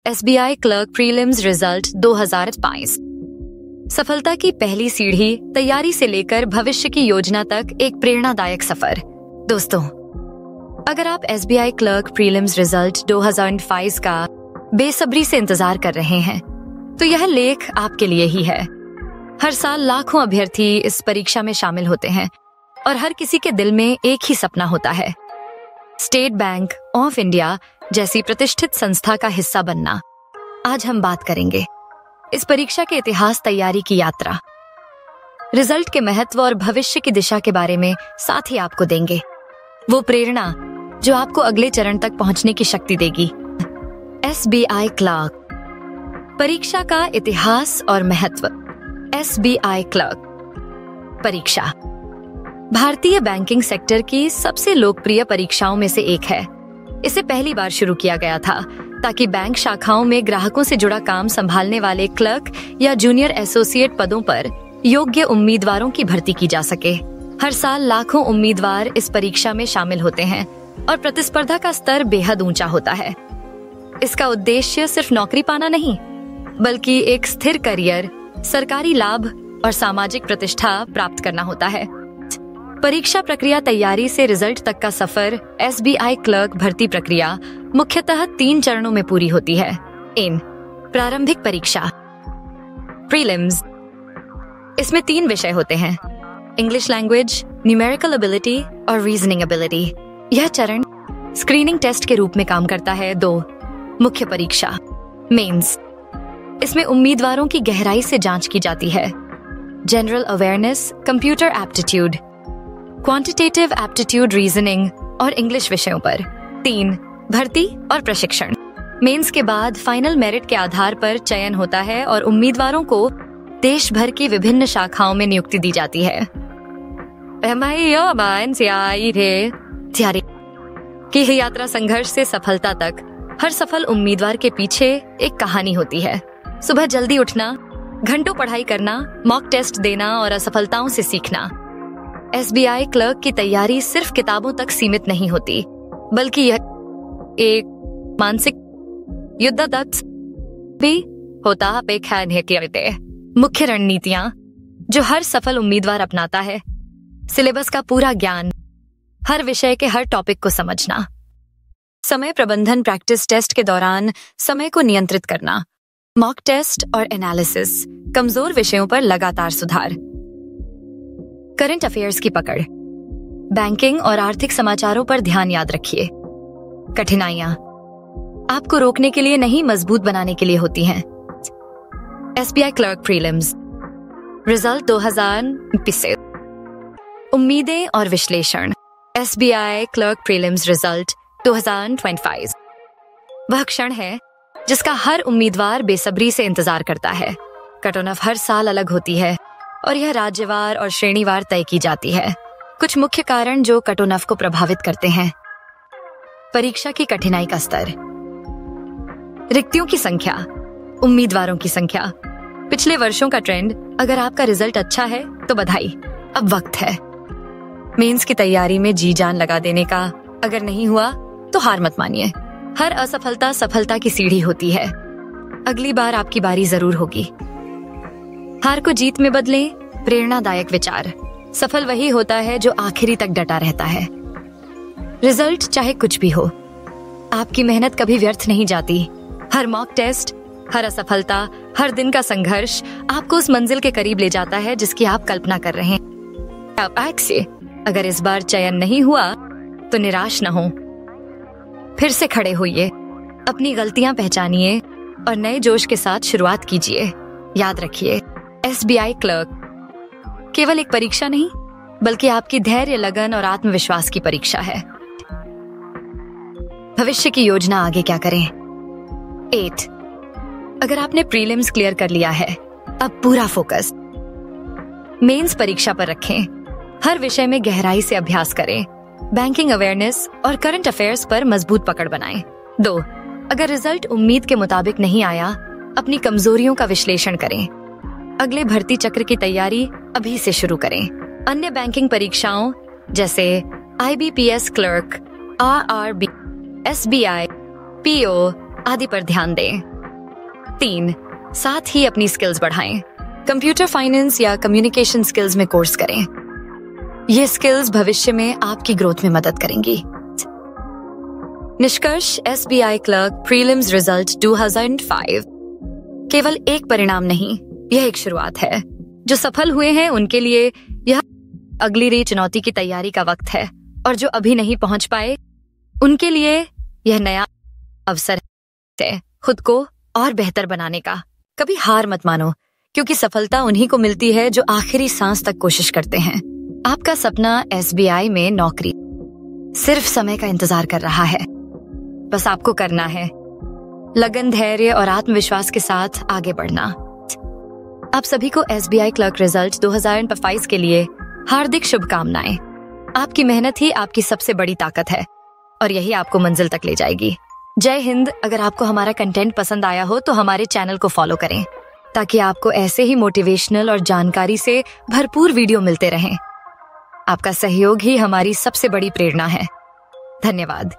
SBI clerk prelims result 2022। सफलता की पहली सीढ़ी, तैयारी से लेकर भविष्य की योजना तक एक प्रेरणादायक सफर। दोस्तों, अगर आप एसबीआई क्लर्क प्रीलिम्स रिजल्ट 2022 का बेसब्री से इंतजार कर रहे हैं, तो यह लेख आपके लिए ही है। हर साल लाखों अभ्यर्थी इस परीक्षा में शामिल होते हैं और हर किसी के दिल में एक ही सपना होता है, स्टेट बैंक ऑफ इंडिया जैसी प्रतिष्ठित संस्था का हिस्सा बनना। आज हम बात करेंगे इस परीक्षा के इतिहास, तैयारी की यात्रा, रिजल्ट के महत्व और भविष्य की दिशा के बारे में। साथ ही आपको देंगे वो प्रेरणा जो आपको अगले चरण तक पहुंचने की शक्ति देगी। एसबीआई क्लर्क परीक्षा का इतिहास और महत्व। एसबीआई क्लर्क परीक्षा भारतीय बैंकिंग सेक्टर की सबसे लोकप्रिय परीक्षाओं में से एक है। इसे पहली बार शुरू किया गया था ताकि बैंक शाखाओं में ग्राहकों से जुड़ा काम संभालने वाले क्लर्क या जूनियर एसोसिएट पदों पर योग्य उम्मीदवारों की भर्ती की जा सके। हर साल लाखों उम्मीदवार इस परीक्षा में शामिल होते हैं और प्रतिस्पर्धा का स्तर बेहद ऊंचा होता है। इसका उद्देश्य सिर्फ नौकरी पाना नहीं, बल्कि एक स्थिर करियर, सरकारी लाभ और सामाजिक प्रतिष्ठा प्राप्त करना होता है। परीक्षा प्रक्रिया, तैयारी से रिजल्ट तक का सफर। एसबीआई क्लर्क भर्ती प्रक्रिया मुख्यतः 3 चरणों में पूरी होती है। प्रारंभिक परीक्षा, प्रीलिम्स। इसमें 3 विषय होते हैं, इंग्लिश लैंग्वेज, न्यूमेरिकल एबिलिटी और रीजनिंग एबिलिटी। यह चरण स्क्रीनिंग टेस्ट के रूप में काम करता है। 2 मुख्य परीक्षा, मेंस। इसमें उम्मीदवारों की गहराई से जांच की जाती है, general awareness, computer aptitude, quantitative aptitude, reasoning और इंग्लिश विषयों पर। 3 भर्ती और प्रशिक्षण। मेंस के बाद फाइनल मेरिट के आधार पर चयन होता है और उम्मीदवारों को देश भर की विभिन्न शाखाओं में नियुक्ति दी जाती है। की यात्रा संघर्ष से सफलता तक। हर सफल उम्मीदवार के पीछे एक कहानी होती है। सुबह जल्दी उठना, घंटों पढ़ाई करना, मॉक टेस्ट देना और असफलताओं से सीखना। एसबीआई क्लर्क की तैयारी सिर्फ किताबों तक सीमित नहीं होती, बल्कि यह एक मानसिक युद्ध भी होता है। मुख्य रणनीतियां जो हर सफल उम्मीदवार अपनाता है, सिलेबस का पूरा ज्ञान, हर विषय के हर टॉपिक को समझना, समय प्रबंधन, प्रैक्टिस टेस्ट के दौरान समय को नियंत्रित करना, मॉक टेस्ट और एनालिसिस, कमजोर विषयों पर लगातार सुधार। करंट अफेयर्स की पकड़, बैंकिंग और आर्थिक समाचारों पर ध्यान याद रखिए। कठिनाइयां आपको रोकने के लिए नहीं, मजबूत बनाने के लिए होती हैं। SBI clerk prelims result 2022। उम्मीदें और विश्लेषण। एसबीआई क्लर्क प्रीलिम्स रिजल्ट 2025 वह क्षण है जिसका हर उम्मीदवार बेसब्री से इंतजार करता है। कट ऑफ हर साल अलग होती है और यह राज्यवार और श्रेणीवार तय की जाती है। कुछ मुख्य कारण जो कट ऑफ को प्रभावित करते हैं। परीक्षा की कठिनाई का स्तर, रिक्तियों की संख्या, उम्मीदवारों की संख्या, पिछले वर्षों का ट्रेंड। अगर आपका रिजल्ट अच्छा है तो बधाई, अब वक्त है मेंस की तैयारी में जी जान लगा देने का। अगर नहीं हुआ तो हार मत मानिए। हर असफलता सफलता की सीढ़ी होती है। अगली बार आपकी बारी जरूर होगी। हार को जीत में बदलें। प्रेरणादायक विचार। सफल वही होता है जो आखिरी तक डटा रहता है। रिजल्ट चाहे कुछ भी हो, आपकी मेहनत कभी व्यर्थ नहीं जाती। हर मॉक टेस्ट, हर असफलता, हर दिन का संघर्ष आपको उस मंजिल के करीब ले जाता है जिसकी आप कल्पना कर रहे हैं। अगर इस बार चयन नहीं हुआ तो निराश न हो, फिर से खड़े होइए, अपनी गलतियां पहचानिए और नए जोश के साथ शुरुआत कीजिए। याद रखिए, एसबीआई क्लर्क केवल एक परीक्षा नहीं, बल्कि आपकी धैर्य, लगन और आत्मविश्वास की परीक्षा है। भविष्य की योजना, आगे क्या करें। 8 अगर आपने प्रीलिम्स क्लियर कर लिया है, अब पूरा फोकस मेंस परीक्षा पर रखें। हर विषय में गहराई से अभ्यास करें। बैंकिंग अवेयरनेस और करंट अफेयर्स पर मजबूत पकड़ बनाएं। 2 अगर रिजल्ट उम्मीद के मुताबिक नहीं आया, अपनी कमजोरियों का विश्लेषण करें। अगले भर्ती चक्र की तैयारी अभी से शुरू करें। अन्य बैंकिंग परीक्षाओं जैसे IBPS clerk, RRB, SBI, PO आदि पर ध्यान दें। 3. साथ ही अपनी स्किल्स बढ़ाएं। कंप्यूटर फाइनेंस या कम्युनिकेशन स्किल्स में कोर्स करें। ये स्किल्स भविष्य में आपकी ग्रोथ में मदद करेंगी। निष्कर्ष, SBI क्लर्क प्रीलिम्स रिजल्ट 2005 केवल एक परिणाम नहीं, यह एक शुरुआत है। जो सफल हुए हैं उनके लिए यह अगली री चुनौती की तैयारी का वक्त है, और जो अभी नहीं पहुंच पाए उनके लिए यह नया अवसर है खुद को और बेहतर बनाने का। कभी हार मत मानो, क्योंकि सफलता उन्हीं को मिलती है जो आखिरी सांस तक कोशिश करते हैं। आपका सपना SBI में नौकरी सिर्फ समय का इंतजार कर रहा है। बस आपको करना है लगन, धैर्य और आत्मविश्वास के साथ आगे बढ़ना। आप सभी को SBI क्लर्क रिजल्ट 2025 के लिए हार्दिक शुभकामनाएं। आपकी मेहनत ही आपकी सबसे बड़ी ताकत है और यही आपको मंजिल तक ले जाएगी। जय हिंद। अगर आपको हमारा कंटेंट पसंद आया हो तो हमारे चैनल को फॉलो करें, ताकि आपको ऐसे ही मोटिवेशनल और जानकारी से भरपूर वीडियो मिलते रहें। आपका सहयोग ही हमारी सबसे बड़ी प्रेरणा है। धन्यवाद।